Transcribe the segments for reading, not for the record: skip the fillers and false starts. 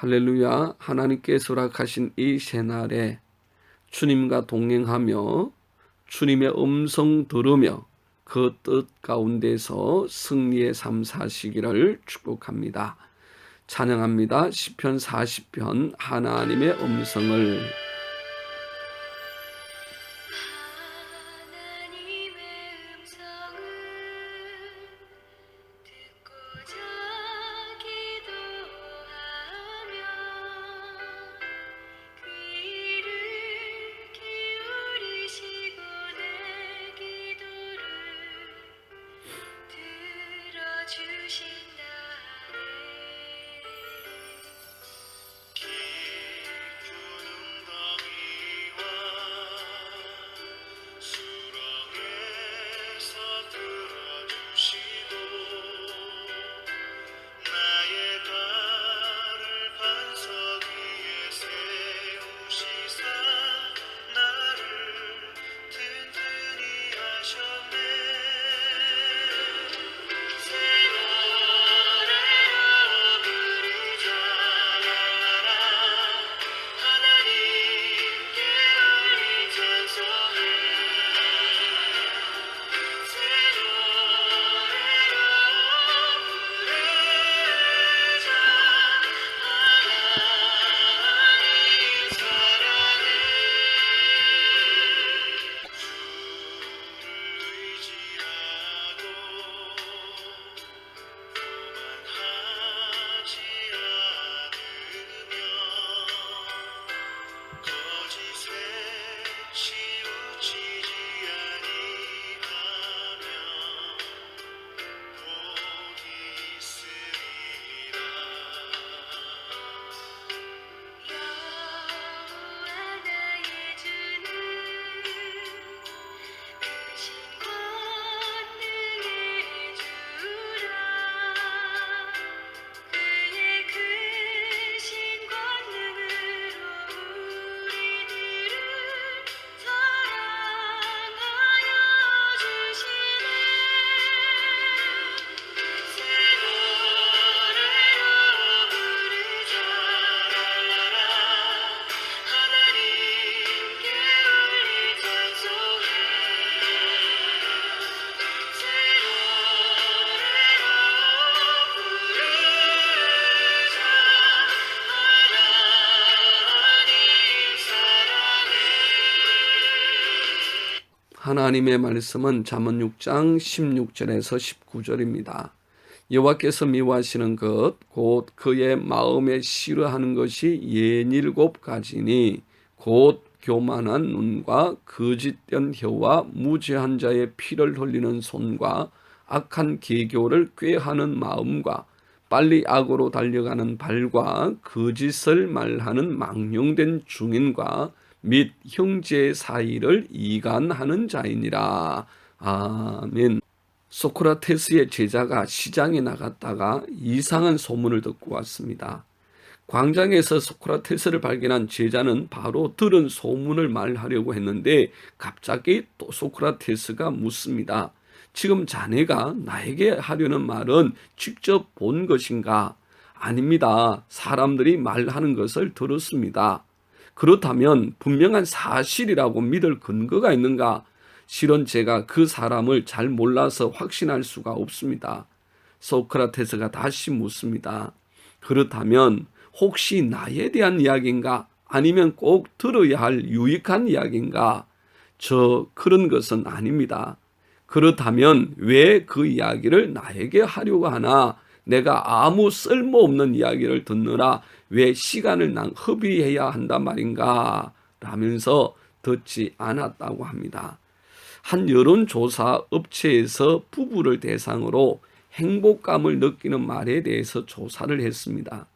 할렐루야. 하나님께서 허락하신 이 새날에 주님과 동행하며 주님의 음성 들으며 그 뜻 가운데서 승리의 삶 사시기를 축복합니다. 찬양합니다. 시편 40편 하나님의 음성을. 하나님의 말씀은 잠언 6장 16절에서 19절입니다. 여호와께서 미워하시는 것 곧 그의 마음에 싫어하는 것이 67가지니 곧 교만한 눈과 거짓된 혀와 무죄한 자의 피를 흘리는 손과 악한 계교를 꾀하는 마음과 빨리 악으로 달려가는 발과 거짓을 말하는 망령된 중인과 및 형제의 사이를 이간하는 자이니라. 아멘. 소크라테스의 제자가 시장에 나갔다가 이상한 소문을 듣고 왔습니다. 광장에서 소크라테스를 발견한 제자는 바로 들은 소문을 말하려고 했는데 갑자기 또 소크라테스가 묻습니다. 지금 자네가 나에게 하려는 말은 직접 본 것인가? 아닙니다. 사람들이 말하는 것을 들었습니다. 그렇다면 분명한 사실이라고 믿을 근거가 있는가? 실은 제가 그 사람을 잘 몰라서 확신할 수가 없습니다. 소크라테스가 다시 묻습니다. 그렇다면 혹시 나에 대한 이야기인가? 아니면 꼭 들어야 할 유익한 이야기인가? 그런 것은 아닙니다. 그렇다면 왜 그 이야기를 나에게 하려고 하나? 내가 아무 쓸모없는 이야기를 듣느라 왜 시간을 허비해야 한단 말인가? 라면서 듣지 않았다고 합니다. 한 여론조사 업체에서 부부를 대상으로 행복감을 느끼는 말에 대해서 조사를 했습니다.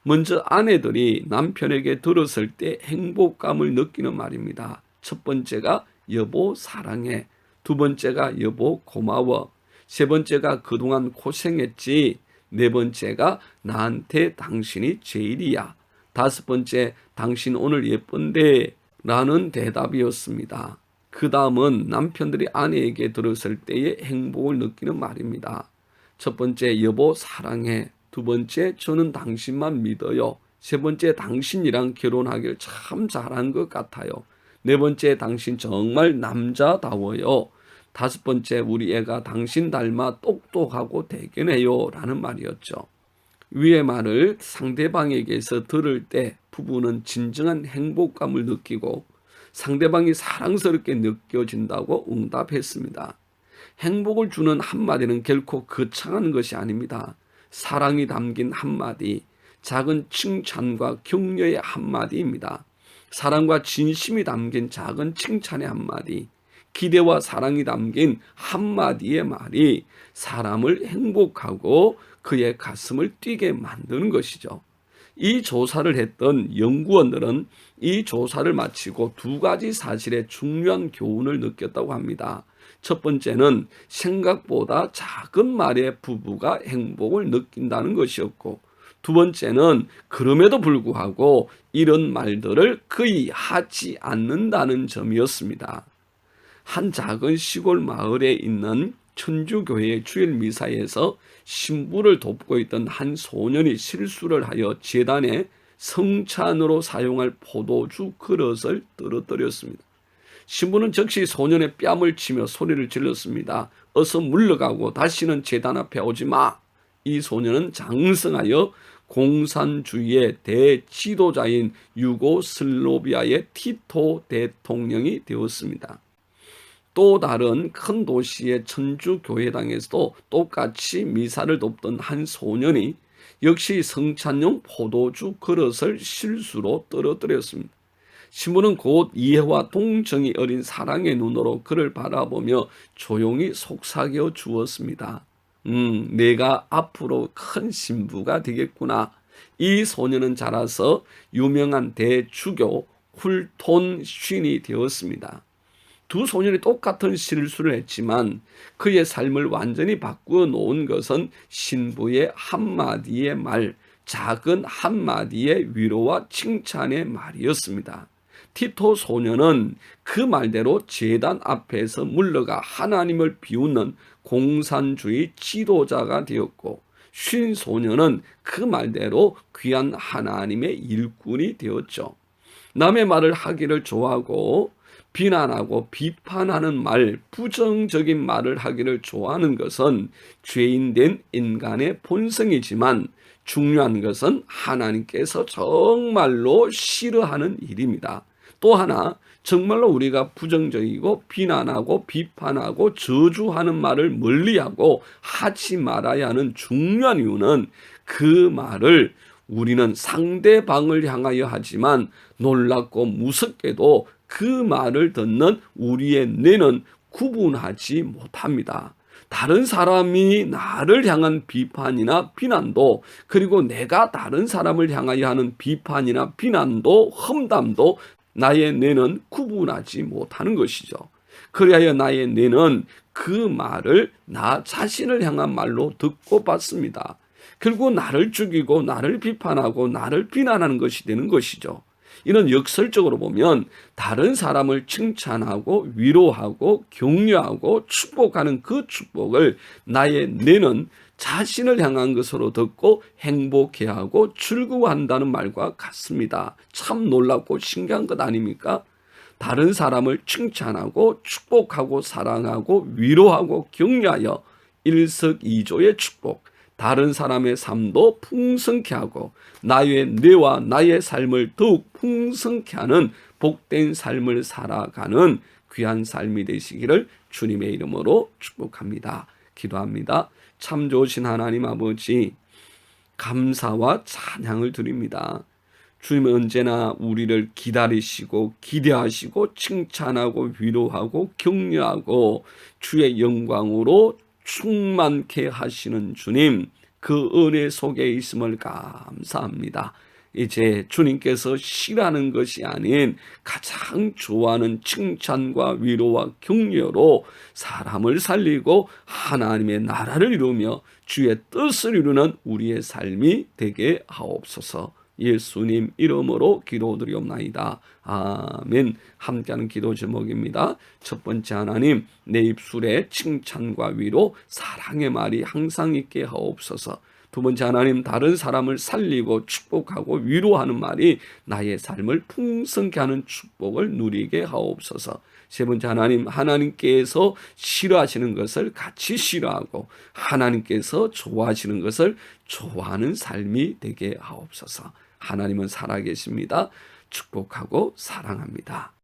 먼저 아내들이 남편에게 들었을 때 행복감을 느끼는 말입니다. 첫 번째가 여보 사랑해, 두 번째가 여보 고마워, 세 번째가 그동안 고생했지, 네 번째가 나한테 당신이 제일이야, 다섯 번째 당신 오늘 예쁜데 라는 대답이었습니다. 그 다음은 남편들이 아내에게 들었을 때의 행복을 느끼는 말입니다. 첫 번째 여보 사랑해, 두 번째 저는 당신만 믿어요, 세 번째, 당신이랑 결혼하길 참 잘한 것 같아요. 네 번째, 당신 정말 남자다워요. 다섯 번째, 우리 애가 당신 닮아 똑똑하고 대견해요 라는 말이었죠. 위의 말을 상대방에게서 들을 때 부부는 진정한 행복감을 느끼고 상대방이 사랑스럽게 느껴진다고 응답했습니다. 행복을 주는 한마디는 결코 거창한 것이 아닙니다. 사랑이 담긴 한마디, 작은 칭찬과 격려의 한마디입니다. 사랑과 진심이 담긴 작은 칭찬의 한마디, 기대와 사랑이 담긴 한마디의 말이 사람을 행복하고 그의 가슴을 뛰게 만드는 것이죠. 이 조사를 했던 연구원들은 이 조사를 마치고 두 가지 사실의 중요한 교훈을 느꼈다고 합니다. 첫 번째는 생각보다 작은 말에 부부가 행복을 느낀다는 것이었고, 두 번째는 그럼에도 불구하고 이런 말들을 거의 하지 않는다는 점이었습니다. 한 작은 시골 마을에 있는 천주교회 주일 미사에서 신부를 돕고 있던 한 소년이 실수를 하여 제단에 성찬으로 사용할 포도주 그릇을 떨어뜨렸습니다. 신부는 즉시 소년의 뺨을 치며 소리를 질렀습니다. 어서 물러가고 다시는 제단 앞에 오지 마. 이 소년은 장성하여 공산주의의 대지도자인 유고슬로비아의 티토 대통령이 되었습니다. 또 다른 큰 도시의 천주교회당에서도 똑같이 미사를 돕던 한 소년이 역시 성찬용 포도주 그릇을 실수로 떨어뜨렸습니다. 신부는 곧 이해와 동정이 어린 사랑의 눈으로 그를 바라보며 조용히 속삭여 주었습니다. 내가 앞으로 큰 신부가 되겠구나. 이 소년은 자라서 유명한 대주교 훌톤 쉰이 되었습니다. 두 소년이 똑같은 실수를 했지만 그의 삶을 완전히 바꾸어 놓은 것은 신부의 한마디의 말, 작은 한마디의 위로와 칭찬의 말이었습니다. 티토 소년은 그 말대로 제단 앞에서 물러가 하나님을 비웃는 공산주의 지도자가 되었고, 쉰 소년은 그 말대로 귀한 하나님의 일꾼이 되었죠. 남의 말을 하기를 좋아하고 비난하고 비판하는 말, 부정적인 말을 하기를 좋아하는 것은 죄인된 인간의 본성이지만 중요한 것은 하나님께서 정말로 싫어하는 일입니다. 또 하나, 정말로 우리가 부정적이고 비난하고 비판하고 저주하는 말을 멀리하고 하지 말아야 하는 중요한 이유는 그 말을 우리는 상대방을 향하여 하지만 놀랍고 무섭게도 그 말을 듣는 우리의 뇌는 구분하지 못합니다. 다른 사람이 나를 향한 비판이나 비난도, 그리고 내가 다른 사람을 향하여 하는 비판이나 비난도, 험담도 나의 뇌는 구분하지 못하는 것이죠. 그리하여 나의 뇌는 그 말을 나 자신을 향한 말로 듣고 받습니다. 결국 나를 죽이고 나를 비판하고 나를 비난하는 것이 되는 것이죠. 이는 역설적으로 보면 다른 사람을 칭찬하고 위로하고 격려하고 축복하는 그 축복을 나의 뇌는 자신을 향한 것으로 듣고 행복해하고 즐거워한다는 말과 같습니다. 참 놀랍고 신기한 것 아닙니까? 다른 사람을 칭찬하고 축복하고 사랑하고 위로하고 격려하여 일석이조의 축복, 다른 사람의 삶도 풍성케 하고 나의 뇌와 나의 삶을 더욱 풍성케 하는 복된 삶을 살아가는 귀한 삶이 되시기를 주님의 이름으로 축복합니다. 기도합니다. 참 좋으신 하나님 아버지, 감사와 찬양을 드립니다. 주님은 언제나 우리를 기다리시고 기대하시고 칭찬하고 위로하고 격려하고 주의 영광으로 충만케 하시는 주님, 그 은혜 속에 있음을 감사합니다. 이제 주님께서 싫어하는 것이 아닌 가장 좋아하는 칭찬과 위로와 격려로 사람을 살리고 하나님의 나라를 이루며 주의 뜻을 이루는 우리의 삶이 되게 하옵소서. 예수님 이름으로 기도드리옵나이다. 아멘. 함께하는 기도 제목입니다. 첫 번째, 하나님, 내 입술에 칭찬과 위로 사랑의 말이 항상 있게 하옵소서. 두 번째, 하나님 다른 사람을 살리고 축복하고 위로하는 말이 나의 삶을 풍성케 하는 축복을 누리게 하옵소서. 세 번째, 하나님께서 싫어하시는 것을 같이 싫어하고 하나님께서 좋아하시는 것을 좋아하는 삶이 되게 하옵소서. 하나님은 살아계십니다. 축복하고 사랑합니다.